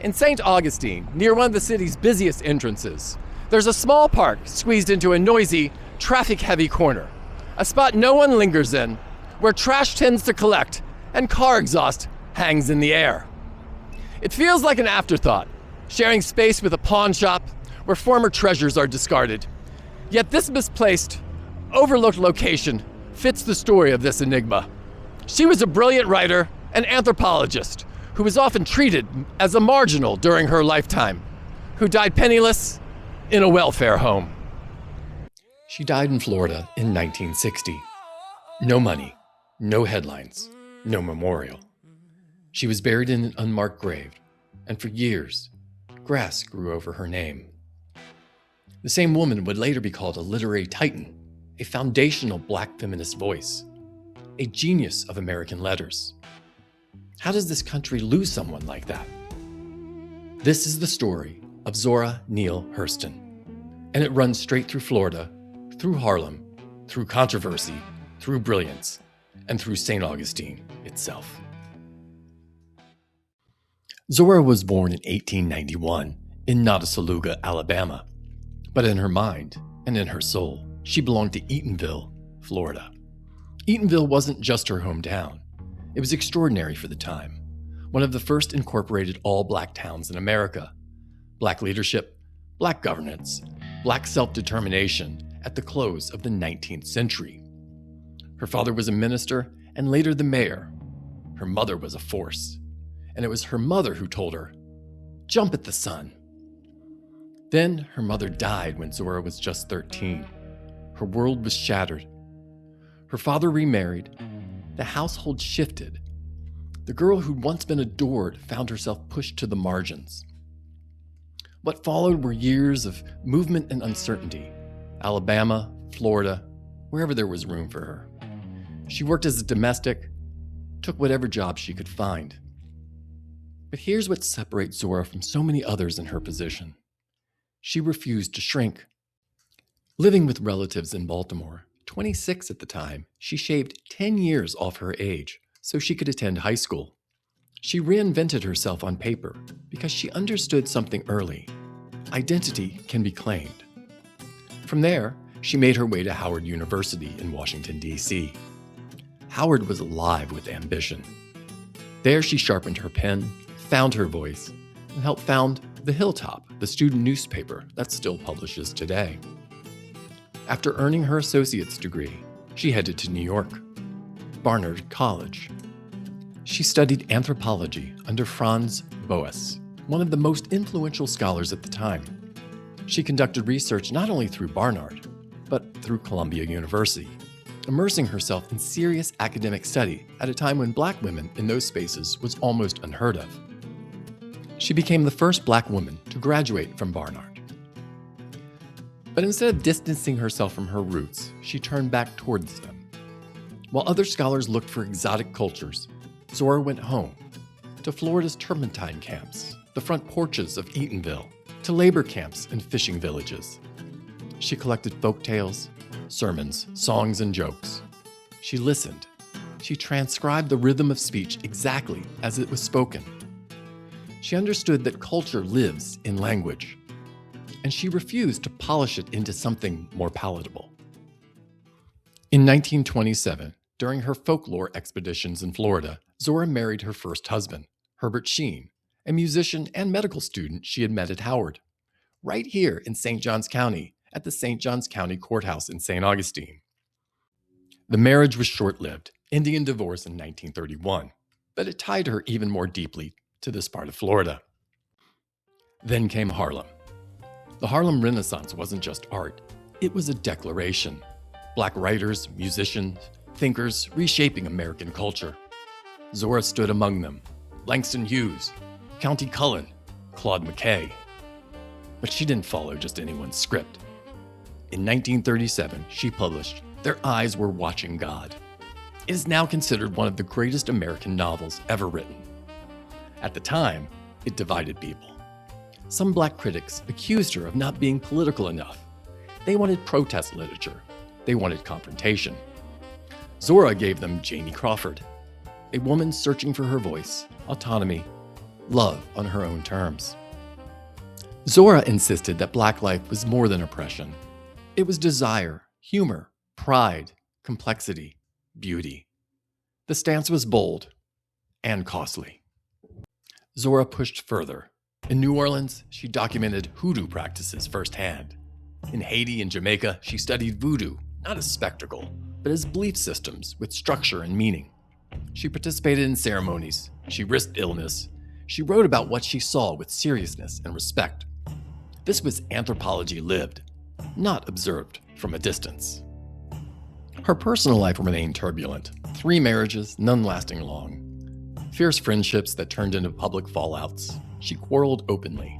In St. Augustine, near one of the city's busiest entrances, there's a small park squeezed into a noisy, traffic-heavy corner, a spot no one lingers in, where trash tends to collect and car exhaust hangs in the air. It feels like an afterthought, sharing space with a pawn shop where former treasures are discarded. Yet this misplaced, overlooked location fits the story of this enigma. She was a brilliant writer and anthropologist who was often treated as a marginal during her lifetime, who died penniless in a welfare home. She died in Florida in 1960. No money, no headlines, no memorial. She was buried in an unmarked grave, and for years, grass grew over her name. The same woman would later be called a literary titan, a foundational Black feminist voice, a genius of American letters. How does this country lose someone like that? This is the story of Zora Neale Hurston, and it runs straight through Florida, through Harlem, through controversy, through brilliance, and through St. Augustine itself. Zora was born in 1891 in Nottasulga, Alabama, but in her mind and in her soul, she belonged to Eatonville, Florida. Eatonville wasn't just her hometown. It was extraordinary for the time, one of the first incorporated all-Black towns in America. Black leadership, Black governance, Black self-determination at the close of the 19th century. Her father was a minister and later the mayor. Her mother was a force, and it was her mother who told her, "Jump at the sun." Then her mother died when Zora was just 13. Her world was shattered. Her father remarried. The household shifted. The girl who'd once been adored found herself pushed to the margins. What followed were years of movement and uncertainty. Alabama, Florida, wherever there was room for her. She worked as a domestic, took whatever job she could find. But here's what separates Zora from so many others in her position. She refused to shrink. Living with relatives in Baltimore, 26 at the time, she shaved 10 years off her age so she could attend high school. She reinvented herself on paper because she understood something early. Identity can be claimed. From there, she made her way to Howard University in Washington, D.C. Howard was alive with ambition. There she sharpened her pen, found her voice, and helped found The Hilltop, the student newspaper that still publishes today. After earning her associate's degree, she headed to New York, Barnard College. She studied anthropology under Franz Boas, one of the most influential scholars at the time. She conducted research not only through Barnard, but through Columbia University, immersing herself in serious academic study at a time when Black women in those spaces was almost unheard of. She became the first Black woman to graduate from Barnard. But instead of distancing herself from her roots, she turned back towards them. While other scholars looked for exotic cultures, Zora went home, to Florida's turpentine camps, the front porches of Eatonville, to labor camps and fishing villages. She collected folk tales, sermons, songs, and jokes. She listened. She transcribed the rhythm of speech exactly as it was spoken. She understood that culture lives in language, and she refused to polish it into something more palatable. In 1927, during her folklore expeditions in Florida, Zora married her first husband, Herbert Sheen, a musician and medical student she had met at Howard, right here in St. Johns County at the St. Johns County Courthouse in St. Augustine. The marriage was short-lived, ending in divorce in 1931, but it tied her even more deeply to this part of Florida. Then came Harlem. The Harlem Renaissance wasn't just art, it was a declaration. Black writers, musicians, thinkers reshaping American culture. Zora stood among them. Langston Hughes, Countee Cullen, Claude McKay. But she didn't follow just anyone's script. In 1937, she published Their Eyes Were Watching God. It is now considered one of the greatest American novels ever written. At the time, it divided people. Some Black critics accused her of not being political enough. They wanted protest literature. They wanted confrontation. Zora gave them Janie Crawford, a woman searching for her voice, autonomy, love on her own terms. Zora insisted that Black life was more than oppression. It was desire, humor, pride, complexity, beauty. The stance was bold and costly. Zora pushed further. In New Orleans, she documented hoodoo practices firsthand. In Haiti and Jamaica, she studied voodoo, not as spectacle, but as belief systems with structure and meaning. She participated in ceremonies. She risked illness. She wrote about what she saw with seriousness and respect. This was anthropology lived, not observed from a distance. Her personal life remained turbulent. 3 marriages, none lasting long. Fierce friendships that turned into public fallouts. She quarreled openly.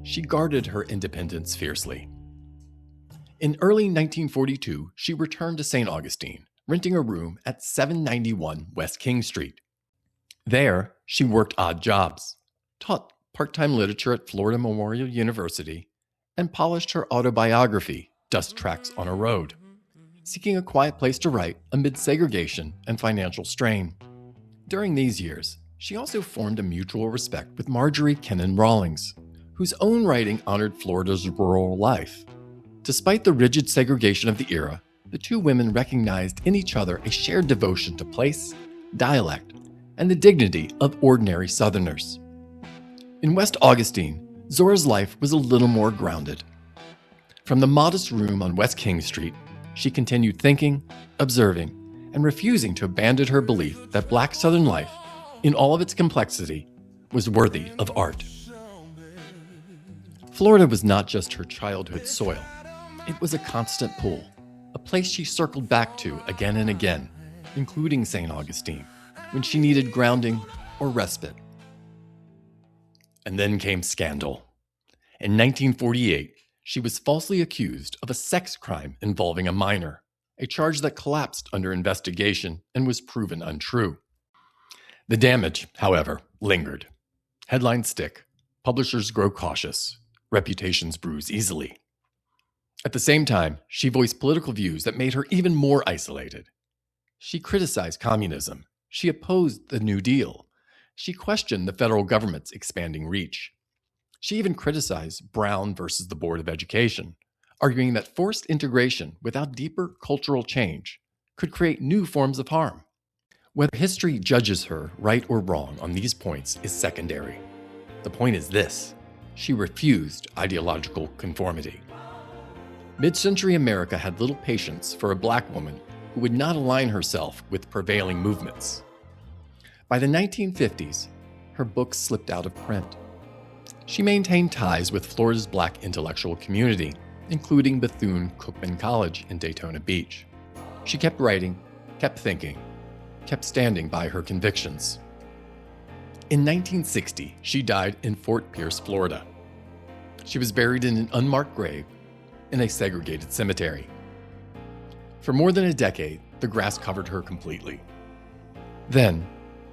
She guarded her independence fiercely. In early 1942, she returned to St. Augustine, renting a room at 791 West King Street. There, she worked odd jobs, taught part-time literature at Florida Memorial University, and polished her autobiography, Dust Tracks on a Road, seeking a quiet place to write amid segregation and financial strain. During these years, she also formed a mutual respect with Marjorie Kennan Rawlings, whose own writing honored Florida's rural life. Despite the rigid segregation of the era, the two women recognized in each other a shared devotion to place, dialect, and the dignity of ordinary Southerners. In West Augustine, Zora's life was a little more grounded. From the modest room on West King Street, she continued thinking, observing, and refusing to abandon her belief that Black Southern life, in all of its complexity, was worthy of art. Florida was not just her childhood soil. It was a constant pull, a place she circled back to again and again, including St. Augustine, when she needed grounding or respite. And then came scandal. In 1948, she was falsely accused of a sex crime involving a minor, a charge that collapsed under investigation and was proven untrue. The damage, however, lingered. Headlines stick, publishers grow cautious, reputations bruise easily. At the same time, she voiced political views that made her even more isolated. She criticized communism. She opposed the New Deal. She questioned the federal government's expanding reach. She even criticized Brown versus the Board of Education, arguing that forced integration without deeper cultural change could create new forms of harm. Whether history judges her right or wrong on these points is secondary. The point is this: she refused ideological conformity. Mid-century America had little patience for a Black woman who would not align herself with prevailing movements. By the 1950s, her books slipped out of print. She maintained ties with Florida's Black intellectual community, including Bethune-Cookman College in Daytona Beach. She kept writing, kept thinking, kept standing by her convictions. In 1960, she died in Fort Pierce, Florida. She was buried in an unmarked grave in a segregated cemetery. For more than a decade, the grass covered her completely. Then,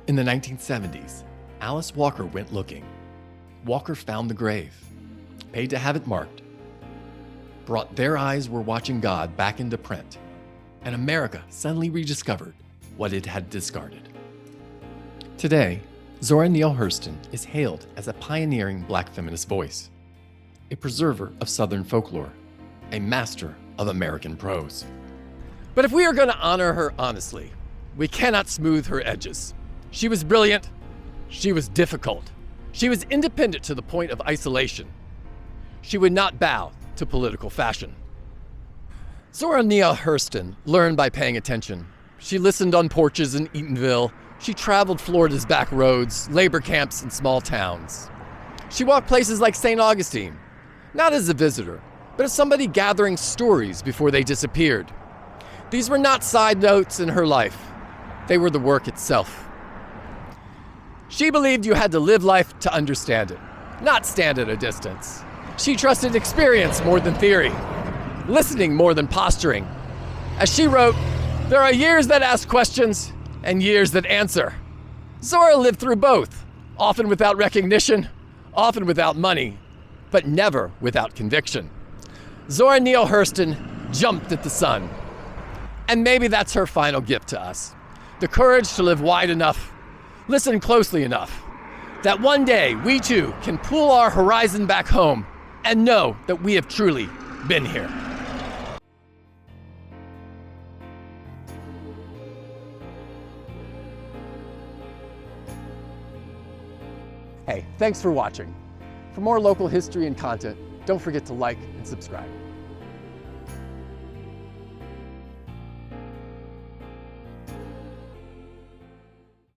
in the 1970s, Alice Walker went looking. Walker found the grave, paid to have it marked, brought Their Eyes Were Watching God back into print, and America suddenly rediscovered what it had discarded. Today, Zora Neale Hurston is hailed as a pioneering Black feminist voice, a preserver of Southern folklore, a master of American prose. But if we are going to honor her honestly, we cannot smooth her edges. She was brilliant. She was difficult. She was independent to the point of isolation. She would not bow to political fashion. Zora Neale Hurston learned by paying attention. She listened on porches in Eatonville. She traveled Florida's back roads, labor camps, and small towns. She walked places like St. Augustine, not as a visitor, but as somebody gathering stories before they disappeared. These were not side notes in her life. They were the work itself. She believed you had to live life to understand it, not stand at a distance. She trusted experience more than theory, listening more than posturing. As she wrote, "There are years that ask questions and years that answer." Zora lived through both, often without recognition, often without money, but never without conviction. Zora Neale Hurston jumped at the sun. And maybe that's her final gift to us: the courage to live wide enough, listen closely enough, that one day we too can pull our horizon back home and know that we have truly been here. Hey, thanks for watching. For more local history and content, don't forget to like and subscribe.